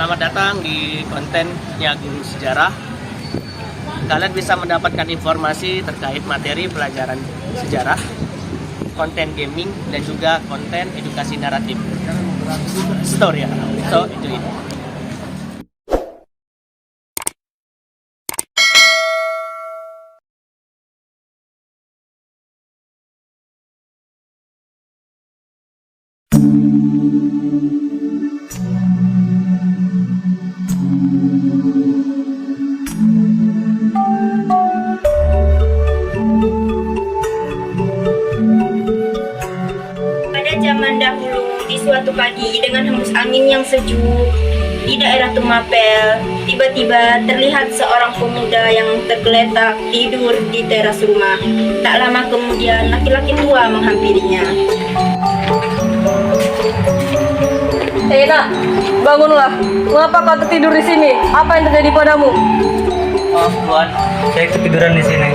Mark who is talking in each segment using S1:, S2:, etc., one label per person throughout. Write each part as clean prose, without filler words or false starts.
S1: Selamat datang di kontennya Guru Sejarah. Kalian bisa mendapatkan informasi terkait materi pelajaran sejarah, konten gaming, dan juga konten edukasi naratif. Story ya. So, enjoy it.
S2: Pada zaman dahulu, di suatu pagi dengan hembus angin yang sejuk di daerah Tumapel, tiba-tiba terlihat seorang pemuda yang tergeletak tidur di teras rumah. Tak lama kemudian, laki-laki tua menghampirinya.
S3: Hei nak, bangunlah. Mengapa kau tertidur di sini? Apa yang terjadi padamu?
S4: Maaf Tuan, saya ketiduran di sini.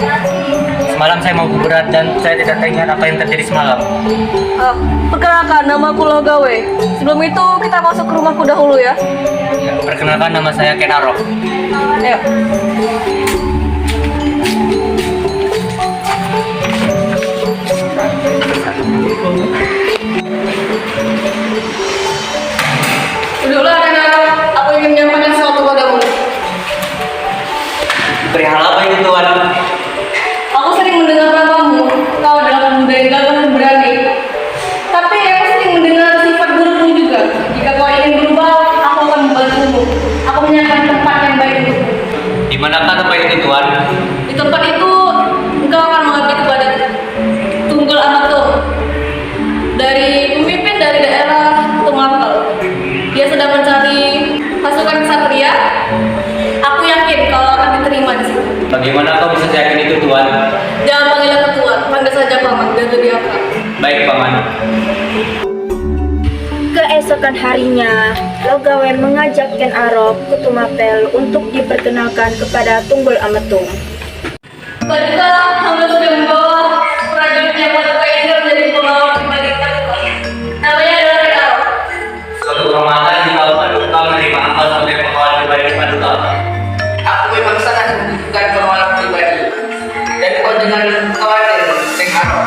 S4: Semalam saya mau berat dan saya tidak ingat apa yang terjadi semalam.
S3: Perkenalkan, nama aku Logawe. Sebelum itu kita masuk ke rumahku dahulu ya.
S4: Ya, perkenalkan, nama saya Ken Arok.
S3: Ayo. Duduklah Ken Arok. Aku ingin menyampaikan sesuatu padamu.
S4: Perihal apa ini Tuan?
S3: Aku sering mendengar namamu. Kau adalah pemuda yang gagah dan berani. Tapi aku sering mendengar sifat burukmu juga. Jika kau ingin berubah, aku akan membantumu. Aku menyiapkan tempat yang baik untukmu.
S4: Di manakah tempat itu Tuan?
S3: Di tempat itu, engkau akan mengabdi kepada Tunggul Amatung dari pemimpin dari daerah Tumapel. Dia sedang mencari pasukan ksatria. Aku yakin kau akan diterima di situ.
S4: Bagaimana kau bisa yakin itu Tuan?
S3: Jangan panggil aku Tuan, panggil saja Paman, biar lebih akrab.
S4: Baik Paman.
S2: Keesokan harinya, Logawe mengajak Ken Arok ke Tumapel untuk diperkenalkan kepada Tunggul Ametung.
S3: Ketika hamba sudah membawa prajuritnya Paduka Indra menjadi pengawal pribadi Paduka. Namanya adalah Ken Arok.
S4: Suatu kehormatan jika Paduka menerima amal sebagai pengawal pribadi Paduka.
S5: Aku memang sangat membutuhkan pengawal pribadi dan kau jangan khawatir, Ken Arok.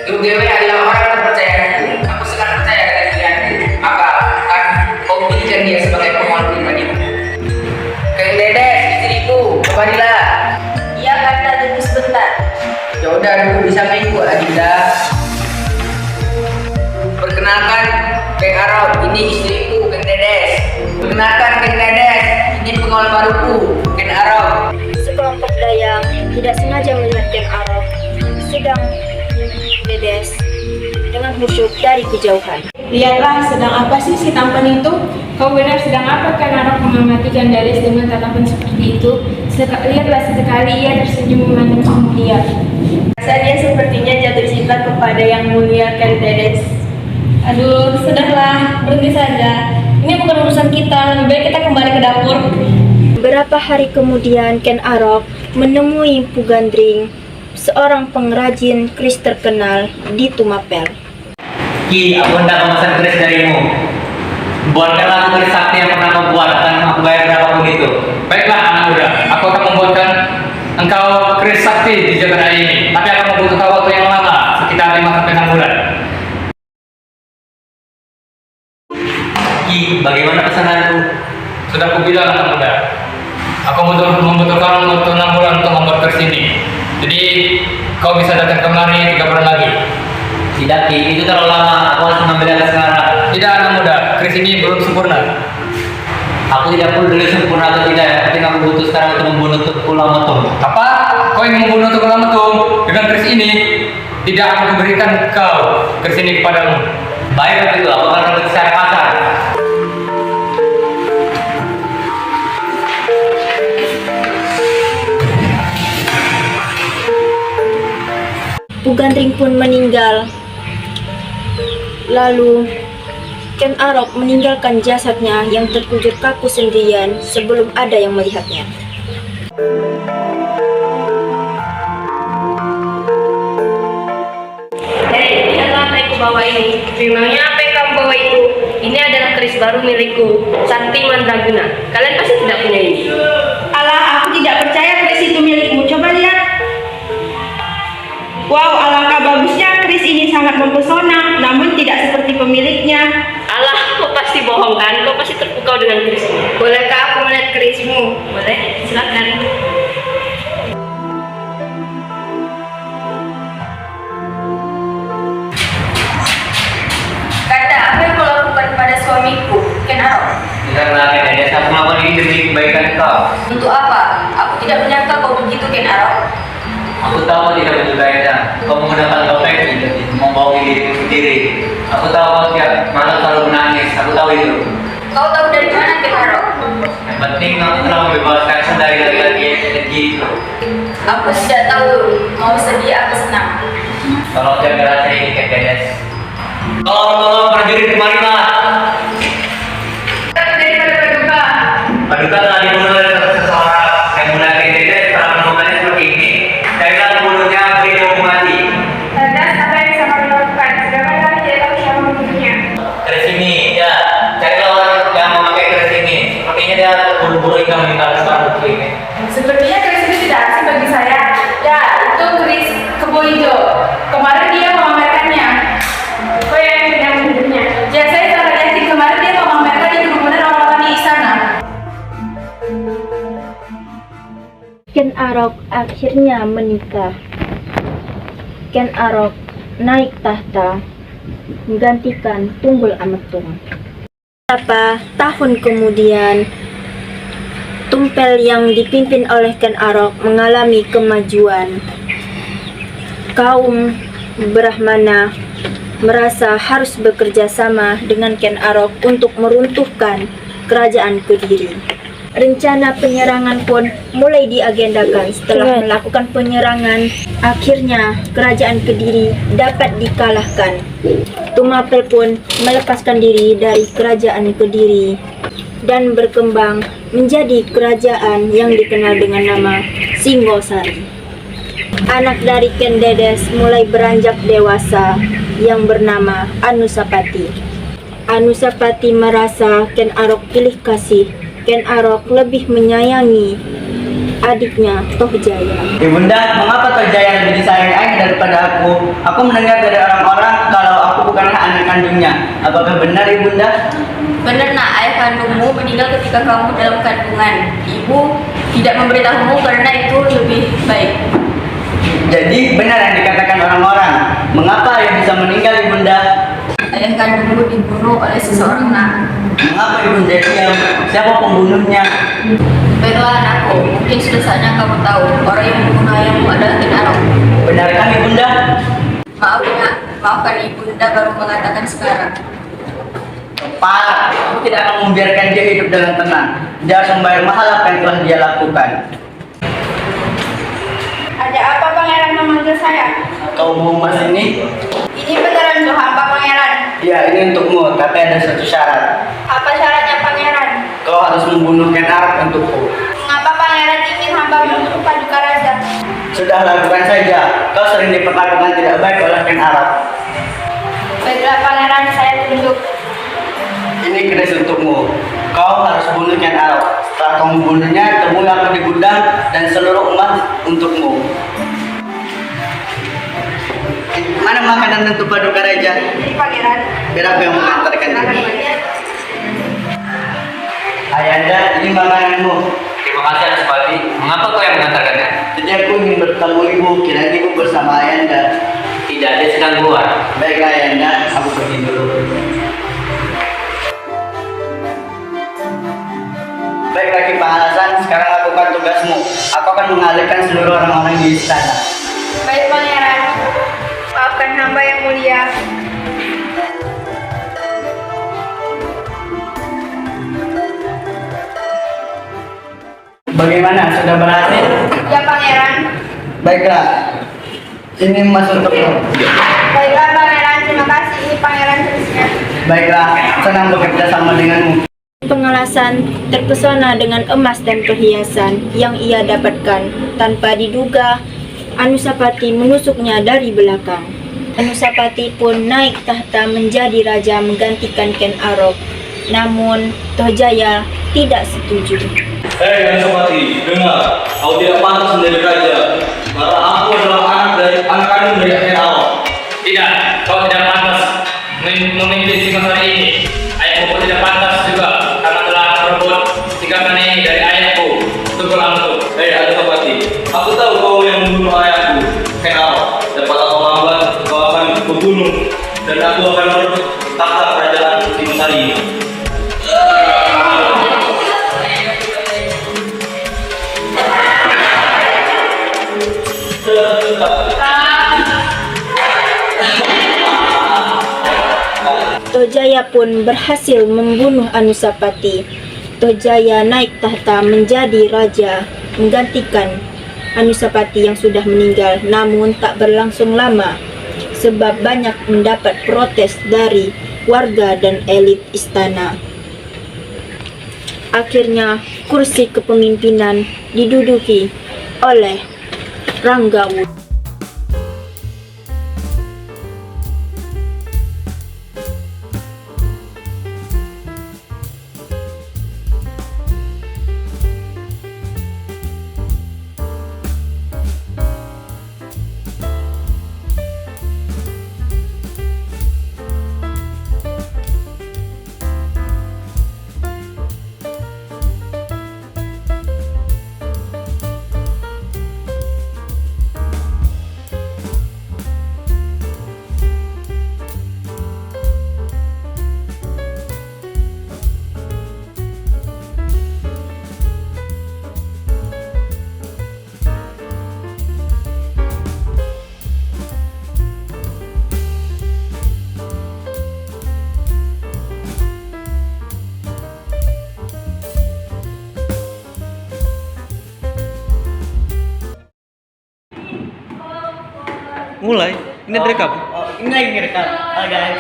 S5: Logawe adalah orang terpercayaku. Aku sangat percaya dengan diriku. Maka akan kau pilihkan dia sebagai pengawal pribadi. Kang Dedes, istriku, kembalilah.
S2: Ia kata tunggu sebentar.
S5: Ya udah dulu bisa mengikut Adinda. Perkenalkan Kang Arok, ini istriku Kang Dedes. Perkenalkan Kang Dedes, ini pengawal baruku Kang Arok.
S2: Sekelompok Dayang tidak sengaja melihat Ken Arok sedang Dedes dengan khusyuk dari kejauhan.
S6: Lihatlah, sedang apa sih si tampan itu? Kau benar sedang apa? Kan Arok mengamati Ken Dedes dengan tatapan seperti itu. Lihatlah, sesekali ia tersenyum memandang sang mulia.
S2: Saya sepertinya jatuh cinta kepada yang mulia Ken Dedes.
S3: Aduh, sudahlah, berhenti saja. Ini bukan urusan kita, lebih baik kita kembali ke dapur.
S2: Beberapa hari kemudian Ken Arok menemui Pugandring, seorang pengrajin keris terkenal di Tumapel.
S4: Ki, aku hendak memesan keris darimu. Buatkanlah aku keris sakti yang pernah kau buat dan aku bayar berapapun itu.
S7: Baiklah anak muda, aku akan membuatkan engkau keris sakti di jagat raya ini. Tapi akan membutuhkan waktu yang lama, sekitar 5-6 bulan.
S4: Ki, bagaimana pesananku?
S7: Sudah kubilang anak muda, aku membutuhkan waktu 6 bulan untuk membuat keris ini. Jadi kau bisa datang kemari 3 bulan lagi.
S4: Tidak Ki, itu terlalu lama. Aku harus mengambil data sekarang.
S7: Tidak anak muda, keris ini belum sempurna.
S4: Aku tidak perlu dulu sempurna atau tidak. Yang penting aku butuh sekarang untuk membunuh Tukul Ametung.
S7: Apa? Kau ingin membunuh Tukul Ametung dengan keris ini? Tidak akan kuberikan kau keris ini kepadamu.
S4: Baik kalau itu, aku akan rebut secara kasar.
S2: Pugandring pun meninggal. Lalu Ken Arok meninggalkan jasadnya yang terkujur kaku sendirian sebelum ada yang melihatnya.
S3: Hei, lihatlah apa yang kubawa ini. Memangnya apa yang kamu bawa itu?
S8: ini adalah keris baru milikku, Sakti Mandraguna. Kalian pasti tidak punya ini.
S2: Alah, aku tidak percaya keris itu milikmu. Coba lihat. Wow, alangkah bagusnya keris ini sangat mempesona, namun tidak seperti pemiliknya.
S8: Alah, kau pasti bohong kan? Kau pasti terpukau dengan keris ini.
S2: Bolehkah aku melihat kerismu?
S8: Boleh? Silakan.
S2: Kata apa yang kau lakukan pada suamiku, Ken Arok?
S4: Karena Dedes, aku melakukan ini demi kebaikan kau.
S2: Untuk apa? Aku tidak menyangka kau begitu, Ken Arok.
S4: Aku tahu kau tidak menyukainya. Kau menggunakan topeng untuk membohongi dirimu sendiri. Aku tahu kau tiap malam selalu menangis. Aku tahu itu.
S2: Kau tahu dari mana, Ken Arok?
S4: Yang penting kamu telah membebaskan saya dari laki-laki yang keji itu.
S2: Aku tidak tahu mau sedih atau senang.
S4: Tolong jaga rasa ini, Ken Dedes. Tolong prajurit kemari, Pak. Paduka telah dibunuh oleh seseorang yang mulia Ken Dedes telah menemukannya seperti ini. Carilah pembunuhnya, beri dia hukum mati.
S6: Lantas apa yang bisa kami lakukan? Sedangkan kami tidak tahu siapa membunuhnya.
S4: Keris ini, ya. Carilah orang yang memakai keris ini. Sepertinya dia buru-buru hingga meninggalkan bukti ini.
S6: Sepertinya keris itu tidak asing bagi saya. Ya, itu keris kebo hijau. Kemarin dia memamerkannya. Kau yang tidak membunuhnya. Ya, saya sangat yakin kemarin dia memamerkan di kerumunan orang-orang di istana.
S2: Ken Arok akhirnya menikah. Ken Arok naik tahta menggantikan Tunggul Ametung. Beberapa tahun kemudian, Tumpel yang dipimpin oleh Ken Arok mengalami kemajuan. Kaum Brahmana merasa harus bekerja sama dengan Ken Arok untuk meruntuhkan kerajaan Kediri. Rencana penyerangan pun mulai diagendakan. Setelah melakukan penyerangan, akhirnya kerajaan Kediri dapat dikalahkan. Tumapel pun melepaskan diri dari kerajaan Kediri dan berkembang menjadi kerajaan yang dikenal dengan nama Singosari. Anak dari Ken Dedes mulai beranjak dewasa yang bernama Anusapati. Anusapati merasa Ken Arok pilih kasih. Ken Arok lebih menyayangi adiknya Tohjaya.
S9: Ibunda, mengapa Tohjaya lebih disayangi ayah daripada aku? Aku mendengar dari orang-orang kalau aku bukanlah anak kandungnya. Apakah benar, Ibunda?
S2: Benar nak, ayah kandungmu meninggal ketika kamu dalam kandungan. Ibu tidak memberitahumu karena itu lebih baik.
S9: Jadi benar yang dikatakan orang-orang. Mengapa ayah bisa meninggal, Ibunda?
S2: Ayah kandungmu dibunuh oleh seseorang nak.
S9: Mengapa Ibunda diam? Siapa pembunuhnya?
S2: Baiklah anakku, mungkin sudah saatnya kamu tahu orang yang membunuh ayahmu adalah Ken Arok.
S9: Benarkah, Ibunda?
S2: Maaf nak, maafkan ibunda baru mengatakan sekarang.
S9: Parah, aku tidak akan membiarkan dia hidup dengan tenang. Dia harus membayar mahal apa yang telah dia lakukan.
S6: Ada apa pangeran memanggil saya?
S9: Kau mau emas ini?
S6: Ini beneran untuk hamba pangeran.
S9: Ya, ini untukmu, tapi ada satu syarat.
S6: Apa syaratnya pangeran?
S9: Kau harus membunuh Ken Arok untukku.
S6: Mengapa pangeran ingin hamba membunuh Paduka Raja?
S9: Sudah lakukan saja. Kau sering diperlakukan tidak baik oleh Ken Arok.
S6: Baiklah pangeran, saya tunduk.
S9: Ini keris untukmu. Kau harus bunuh Ken Arok. Setelah kau membunuhnya, temui aku di gudang dan seluruh emas untukmu. Mana makanan untuk Paduka Raja?
S6: Jadi pangeran.
S9: Biar aku yang mengantarkan ini. Ayanda, ini makananmu.
S4: Terima kasih, Anusapati. Mengapa kau yang mengantarkannya?
S9: Jadi aku ingin bertemu ibu, kira ibu bersama Ayanda.
S4: Tidak, dia sedang keluar.
S9: Baiklah Ayanda, aku pergi dulu. Baiklah Ki Pangalasan, sekarang lakukan tugasmu. Aku akan mengalihkan seluruh orang-orang di istana.
S6: Baik pangeran. Maafkan hamba yang mulia.
S9: Bagaimana? Sudah berhasil?
S6: Ya pangeran.
S9: Baiklah. Ini emas untukmu.
S6: Baiklah pangeran, terima kasih. Ini pangeran kerisnya.
S9: Baiklah, senang bekerja sama denganmu.
S2: Pengalasan terpesona dengan emas dan perhiasan yang ia dapatkan. Tanpa diduga, Anusapati menusuknya dari belakang. Anusapati pun naik tahta menjadi raja menggantikan Ken Arok. Namun Tohjaya tidak setuju.
S9: Hei Anusapati, dengar, kau tidak pantas menjadi raja. Karena aku adalah anak kandung dari Ken Arok.
S7: Tidak, kau tidak pantas memimpin Singosari ini. Ayahku pun tidak pantas juga karena telah merebut singgasan ini dari ayahku, Tunggul Amuk.
S9: Hei Anusapati, aku tahu kau yang membunuh ayahku, Ken Arok. Dapat aku lambat, kau akan kubunuh dan aku akan merebut tahta kerajaan Singosari ini.
S2: Tohjaya pun berhasil membunuh Anusapati. Tohjaya naik tahta menjadi raja menggantikan Anusapati yang sudah meninggal. Namun tak berlangsung lama sebab banyak mendapat protes dari warga dan elit istana. Akhirnya kursi kepemimpinan diduduki oleh Ranggawuda.
S9: Mulai, ini direkam. Ini lagi direkam. Guys.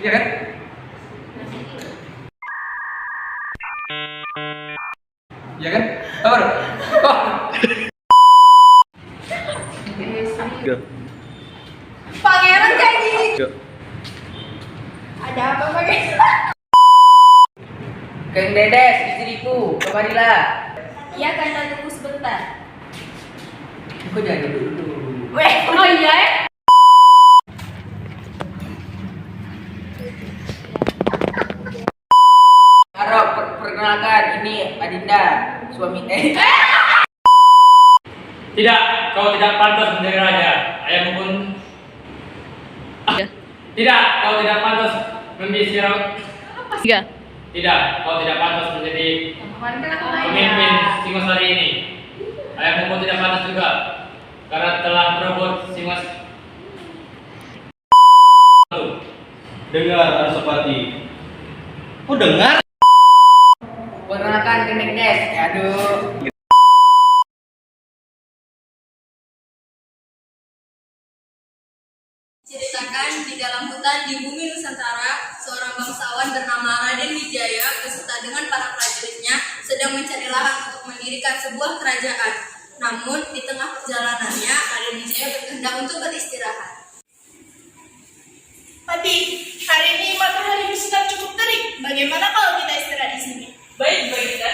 S7: Iya kan? Iya kan? Apa? Oh.
S6: Pangeran janji. Ada apa pangeran?
S5: Kang Dedes, istriku, kemarilah.
S3: Iya kan, tunggu sebentar.
S5: Kau jangan dulu.
S3: Oh iya.
S5: Arok, perkenalkan, ini Adinda, suami
S7: Tidak, kau tidak pantas menjadi raja. Ayahmu pun. Tidak, kau tidak pantas membisikkan. Tidak, kau tidak pantas menjadi pemimpin Singosari ini. Ayahmu pun tidak pantas juga karena telah merebut Singosari.
S9: Dengar Anusapati. Oh dengar?
S5: Perkenalkan, Kang Dedes. Aduh.
S3: Ceritakan di dalam hutan di bumi Nusantara, seorang bangsawan bernama Raden Wijaya beserta dengan para prajuritnya sedang mencari lahan untuk mendirikan sebuah kerajaan. Namun di tengah perjalanannya Raden Wijaya berkehendak untuk beristirahat.
S6: Pati, hari ini matahari sudah cukup terik. Bagaimana kalau kita istirahat di sini?
S10: Baik, Baginda.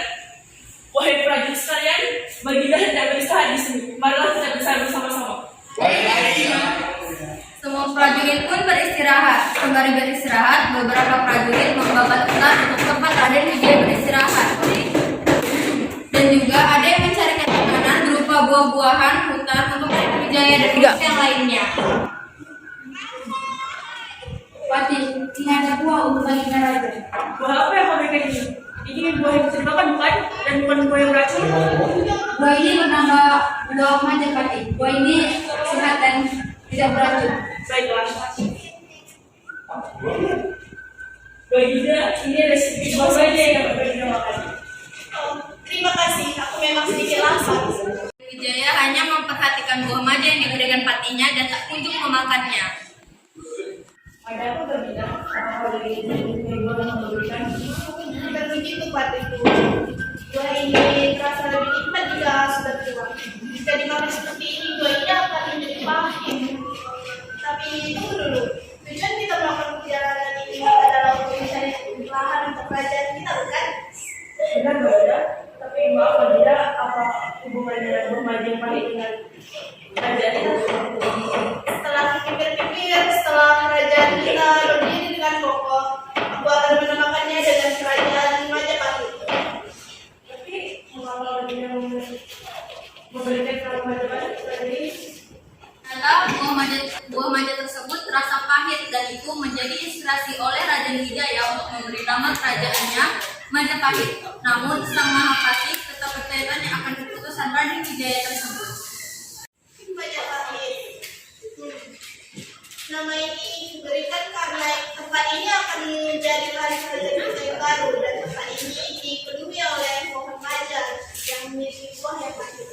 S10: Wahai prajurit sekalian, Baginda hendak beristirahat di sini. Marilah kita bersama-sama.
S3: Semua prajurit pun beristirahat. Sembari beristirahat, beberapa prajurit membabat hutan untuk tempat Raden Wijaya beristirahat. Dan juga ada yang mencarikan makanan berupa buah-buahan hutan untuk Raden Wijaya dan yang lainnya.
S6: Pati, ini ada buah untuk Baginda Raja.
S10: Buah apa yang kau berikan ini? Ini buah yang bisa dimakan, bukan? Dan bukan buah yang beracun?
S6: Buah ini bernama buah maja, Pati. Buah ini sehat dan tidak beracun.
S10: Baiklah. Baginda, ini resep buah saja yang Baginda makan.
S6: Terima kasih, aku memang sedikit lapar.
S3: Wijaya hanya memperhatikan buah maja yang diberikan patinya dan tak kunjung memakannya.
S6: Ada apa Baginda? Apa dari buah yang memberikan? Bukan begitu, Patiku. Buah ini terasa lebih nikmat jika sudah tua. Jika dimakan seperti ini, buahnya akan menjadi pahit. Tapi tunggu dulu, tujuan kita melakukan perjalanan ini adalah untuk mencari lahan untuk kerajaan kita, bukan?
S10: Benar, Bunda. Tapi maaf, Bunda, apa hubungannya buah Majapahit dengan kerajaan kita?
S6: Setelah pikir-pikir, setelah kerajaan kita berdiri dengan kokoh, aku akan menamakannya dengan kerajaan Majapahit.
S10: Tapi mengapa Bunda memberikan nama Majapahit seperti ini?
S3: Ternyata buah manja tersebut terasa pahit dan itu menjadi inspirasi oleh Raja Wijaya untuk memberi nama kerajaannya Majapahit. Namun Sang Mahapati tetap bertanya akan keputusan Raden Wijaya tersebut.
S6: Majapahit. Nama ini diberikan karena tempat ini akan menjadi kerajaan kita yang baru dan tempat ini dipenuhi oleh pohon maja yang memiliki buah yang pahit.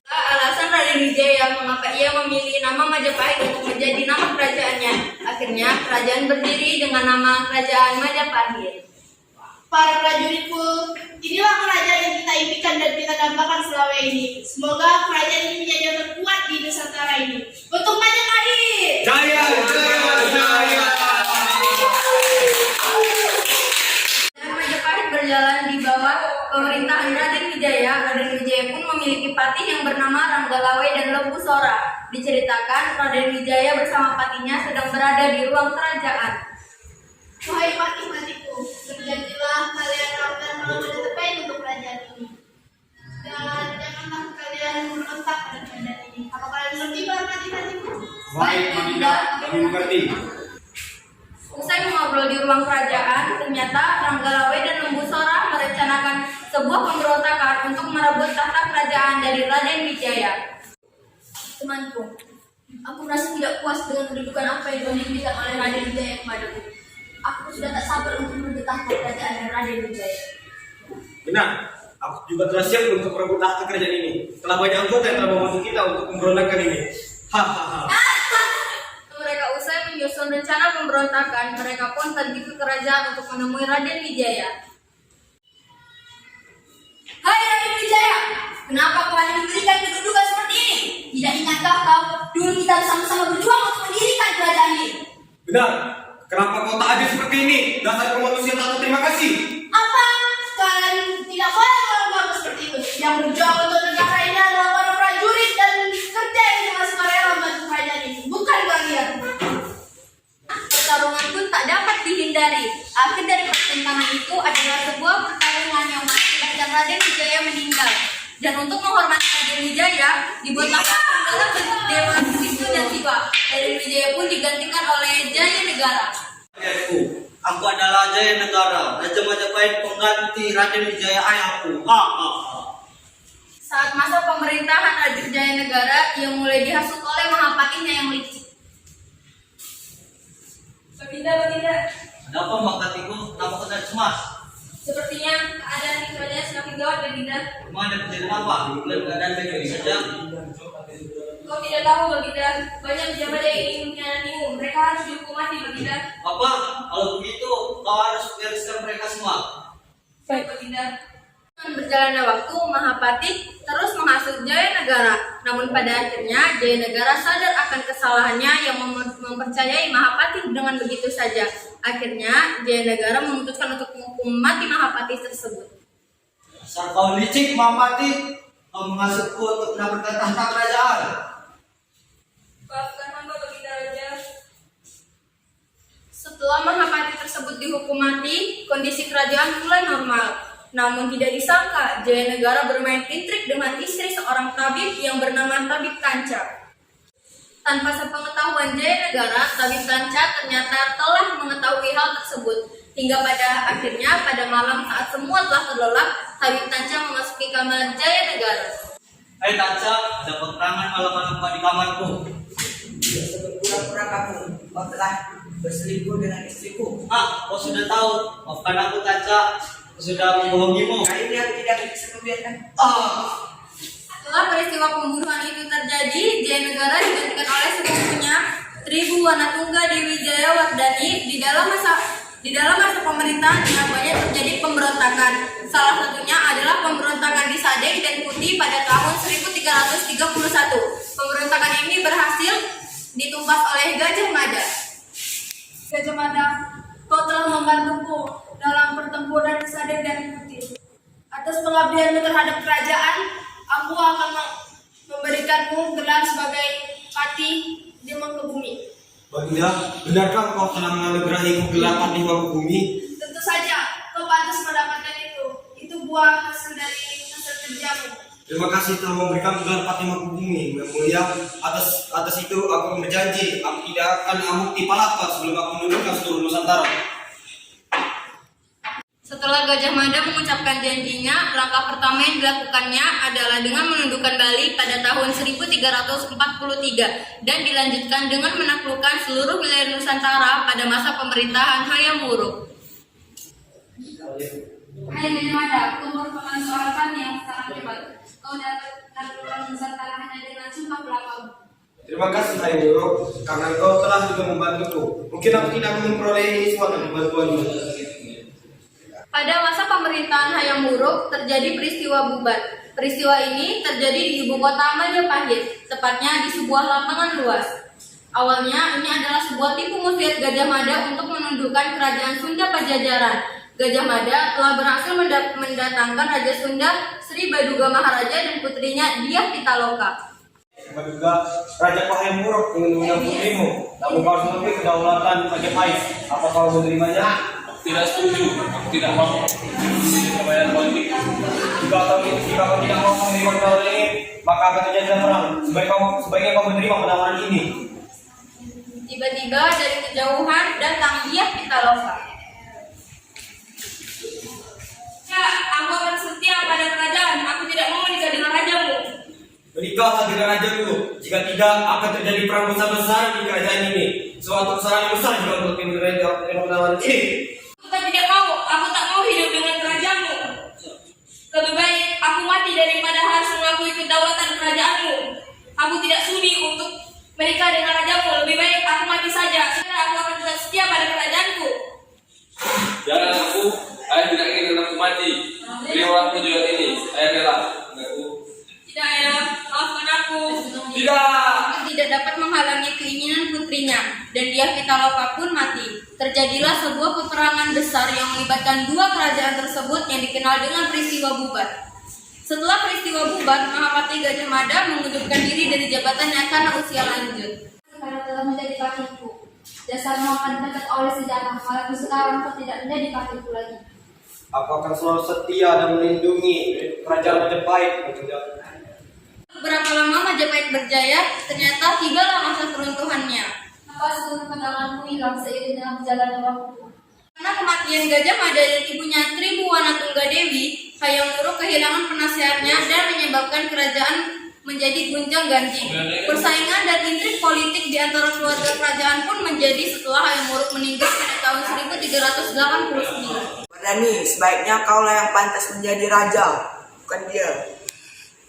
S3: Alasan Raden Wijaya mengapa ia memilih nama Majapahit untuk menjadi nama kerajaannya. Akhirnya kerajaan berdiri dengan nama Kerajaan Majapahit.
S6: Para prajuritku, inilah kerajaan yang kita impikan dan kita dambakan selama ini. Semoga kerajaan ini menjadi yang terkuat di Nusantara ini. Untuk Majapahit!
S9: Jaya, jaya, jaya.
S3: Dan Majapahit berjalan di bawah pemerintahan Raden Wijaya. Raden Wijaya pun memiliki patih yang bernama Ranggalawe dan Lembu Sora. Diceritakan Raden Wijaya bersama patinya sedang berada di ruang kerajaan.
S6: Wahai patih-patihku, berjanjilah kalian akan melakukan terbaik untuk kerajaan ini. Dan janganlah kalian memberontak pada kerajaan ini. Apa kalian mengerti para patih-patihku?
S9: Baik, Madinda, kami mengerti.
S3: Usai mengobrol di ruang kerajaan, ternyata Ranggalawe dan Lembu Sora merencanakan sebuah pemberontakan untuk merebut tahta kerajaan dari Raden Wijaya. Temanku, aku merasa tidak puas dengan kedudukan apa yang dimiliki oleh Raden Wijaya kepadaku. Aku sudah tak sabar untuk merebut tahta kerajaan dari Raden Wijaya.
S9: Benar, aku juga telah siap untuk merebut tahta kerajaan ini. Telah banyak anggota yang telah membantu kita untuk memberontakkan ini. Hahaha.
S3: Mereka usai menyusun rencana pemberontakan, mereka pun pergi ke kerajaan untuk menemui Raden Wijaya. Hai Raden Wijaya, kenapa kau hanya diberikan kedudukan seperti ini? Tidak ingatkah kau dulu kita bersama-sama berjuang untuk mendirikan kerajaan ini?
S9: Benar, kenapa kau tak adil seperti ini? Dasar kau manusia tak tahu terima kasih.
S6: Apa? Kalian tidak boleh melakukan seperti itu. Yang berjuang untuk negara ini adalah para prajurit dan kerja yang dengan sukarela membantu kerajaan ini, bukan kalian.
S3: Pertarungan pun tak dapat dihindari. Akhir dari pertentangan itu adalah sebuah pertarungan yang mengakibatkan Raden Wijaya meninggal. Dan untuk menghormati Raden Wijaya, dibuatlah dalam bentuk Dewa Wisnu dan Siwa. Raden Wijaya pun digantikan oleh Jaya Negara.
S11: Aku adalah Jaya Negara, Raja Majapahit pengganti Raden Wijaya ayahku.
S3: Saat masa pemerintahan Raden Jaya Negara, ia mulai dihasut oleh Mahapatinya yang licik.
S10: Baginda.
S11: Ada apa Mbak Katiku? Kenapa kau tak cemas?
S3: Sepertinya keadaan di kerajaan semakin gawat, Baginda.
S11: Ada kejadian apa? Bukan keadaan baik-baik saja.
S3: Kau tidak tahu, Baginda, banyak pejabat yang ingin mengkhianatimu. Mereka harus dihukum mati, Baginda.
S11: Apa? Kalau begitu, kau harus bereskan mereka semua.
S3: Baik, Baginda. Dengan berjalannya waktu, Mahapati terus menghasut Jaya Negara. Namun pada akhirnya Jaya Negara sadar akan kesalahannya yang mempercayai Mahapati dengan begitu saja. Akhirnya Jaya Negara memutuskan untuk menghukum mati Mahapati tersebut.
S11: Asal kau licik Mahapati, kau menghasutku untuk mendapatkan tahta kerajaan.
S3: Maafkan hamba, Baginda Raja. Setelah Mahapati tersebut dihukum mati, kondisi kerajaan mulai normal. Namun tidak disangka, Jaya Negara bermain intrik dengan istri seorang tabib yang bernama Tabib Kanca. Tanpa sepengetahuan Jaya Negara, Tabib Kanca ternyata telah mengetahui hal tersebut. Hingga pada akhirnya, pada malam saat semua telah terlelap, Tabib Kanca memasuki kamar Jaya Negara.
S11: Hai Kanca, ada peperangan malam-malam di kamarku.
S5: Pura-pura kamu, kau telah berselingkuh dengan istriku.
S11: Kau sudah tahu. Maafkan aku Kanca, aku sudah membohongimu.
S5: Kali ini aku tidak bisa membiarkan.
S3: Setelah peristiwa pembunuhan itu terjadi, Jaya Negara digantikan oleh sepupunya Tribu Wanatungga Dewi Jayawardhani. Di dalam masa Di dalam masa pemerintahannya banyak terjadi pemberontakan. Salah satunya adalah pemberontakan di Sadeng dan Putih pada tahun 1331. Pemberontakan ini berhasil ditumpas oleh Gajah Mada. Gajah Mada, kau telah membantuku dalam pertempuran di Sadeng dan Putih. Atas pengabdianmu terhadap kerajaan, aku akan memberikanmu gelar sebagai Pati di Mangkubumi.
S11: Baginda, benarkah kau telah menganugerahiku gelar Patih Mangkubumi?
S3: Tentu saja, kau pantas mendapatkan itu. Itu buah hasil dari hasil kerjamu.
S11: Terima kasih telah memberikan gelar Patih Mangkubumi. Yang mulia, atas itu aku berjanji aku tidak akan amuk palapa sebelum aku menundukkan seluruh Nusantara.
S3: Setelah Gajah Mada mengucapkan janjinya, langkah pertama yang dilakukannya adalah dengan menundukkan Bali pada tahun 1343 dan dilanjutkan dengan menaklukkan seluruh wilayah Nusantara pada masa pemerintahan Hayam Wuruk. Hai Gajah Mada, kau merupakan seorang petani yang sangat hebat. Kau dapat menaklukkan Nusantara hanya dengan sumpah belakamu.
S11: Terima kasih Hayam Wuruk, karena kau telah juga membantuku. Mungkin aku tidak memperoleh sesuatu dari bantuanmu.
S3: Pada masa pemerintahan Hayam Wuruk terjadi peristiwa bubar. Peristiwa ini terjadi di ibu kota Majapahit, tepatnya di sebuah lapangan luas. Awalnya ini adalah sebuah tipu muslihat Gajah Mada untuk menundukkan kerajaan Sunda Pajajaran. Gajah Mada telah berhasil mendatangkan Raja Sunda Sri Baduga Maharaja dan putrinya Dyah Pitaloka.
S11: Baduga, Raja Hayam Wuruk ingin mengundang putrimu, namun kau harus mengakui kedaulatan Majapahit. Apa kau menerimanya?
S9: Tidak setuju, aku tidak mau kebayaan politik.
S11: Jika kau tidak mau menerima tawaran ini, maka akan terjadi perang. Sebaiknya kau menerima penawaran ini.
S3: Tiba-tiba dari kejauhan datang Dyah Pitaloka. Ya, aku akan setia pada kerajaan. Aku tidak mau menikah dengan rajamu.
S11: Menikahlah dengan rajaku. Jika tidak, akan terjadi perang besar-besar di kerajaan ini. Suatu kesalahan yang besar jika untuk menerima penawaran ini.
S3: Aku tak mau hidup dengan kerajaanmu. Lebih baik aku mati daripada harus mengakui kedaulatan kerajaanmu. Aku tidak sudi untuk menikah dengan rajamu. Lebih baik aku mati saja. Karena aku akan tetap setia pada kerajaanku.
S9: Jangan aku, ayah tidak ingin aku mati. Berilah perjuangan ini, ayah rela.
S3: Tidak ayah, maafkan aku.
S9: Tidak.
S3: Aku tidak dapat menghalangi keinginan putrinya, dan Dyah Pitaloka pun mati. Terjadilah sebuah peperangan besar yang melibatkan dua kerajaan tersebut yang dikenal dengan peristiwa bubar. Setelah peristiwa bubar, Mahapati Gajah Mada mengundurkan diri dari jabatannya karena usia lanjut.
S12: Sekarang telah menjadi pakiku. Dasarmu akan dekat oleh sejarah, walaupun sekarang kau tidak menjadi pakiku lagi.
S11: Aku akan selalu setia dan melindungi kerajaan Majapahit.
S3: Beberapa lama Majapahit berjaya, ternyata tibalah masa keruntuhannya.
S12: Apa seluruh peganganmu hilang seiring dengan berjalannya waktu?
S3: Karena kematian Gajah Mada dan ibunya Tribuwana Tunggadewi, Hayam Wuruk kehilangan penasehatnya dan menyebabkan kerajaan menjadi gonjang-ganjing. Persaingan dan intrik politik di antara keluarga kerajaan pun menjadi setelah Hayam Wuruk meninggal pada tahun 1389.
S5: Mardani, sebaiknya kaulah yang pantas menjadi raja, bukan dia.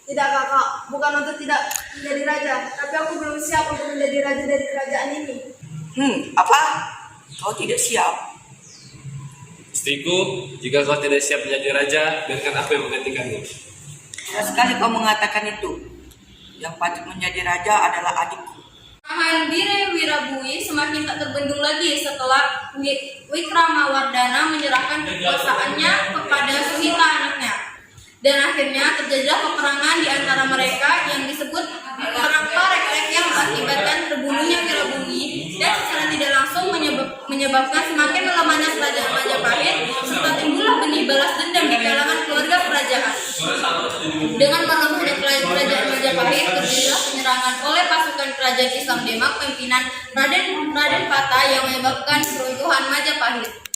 S3: Tidak kakak, bukan untuk tidak menjadi raja, tapi aku belum siap untuk menjadi raja dari kerajaan ini.
S5: Apa? Kau tidak siap?
S9: Istriku, jika kau tidak siap menjadi raja, biarkan aku yang menggantikanmu.
S5: Tidak sekali kau mengatakan itu. Yang patut menjadi raja adalah adikku.
S3: Kemarahan Bire Wirabui semakin tak terbendung lagi setelah Wikramawardhana menyerahkan kekuasaannya kepada Suhita anaknya. Dan akhirnya terjadilah peperangan di antara mereka yang disebut Perang Parekrek yang mengakibatkan terbunuhnya Wirabumi dan secara tidak langsung menyebabkan semakin melemahnya kerajaan Majapahit serta timbullah benih balas dendam di kalangan keluarga kerajaan. Dengan melemahnya kerajaan Majapahit terjadilah penyerangan oleh pasukan kerajaan Islam Demak pimpinan Raden Pata yang menyebabkan keruntuhan Majapahit.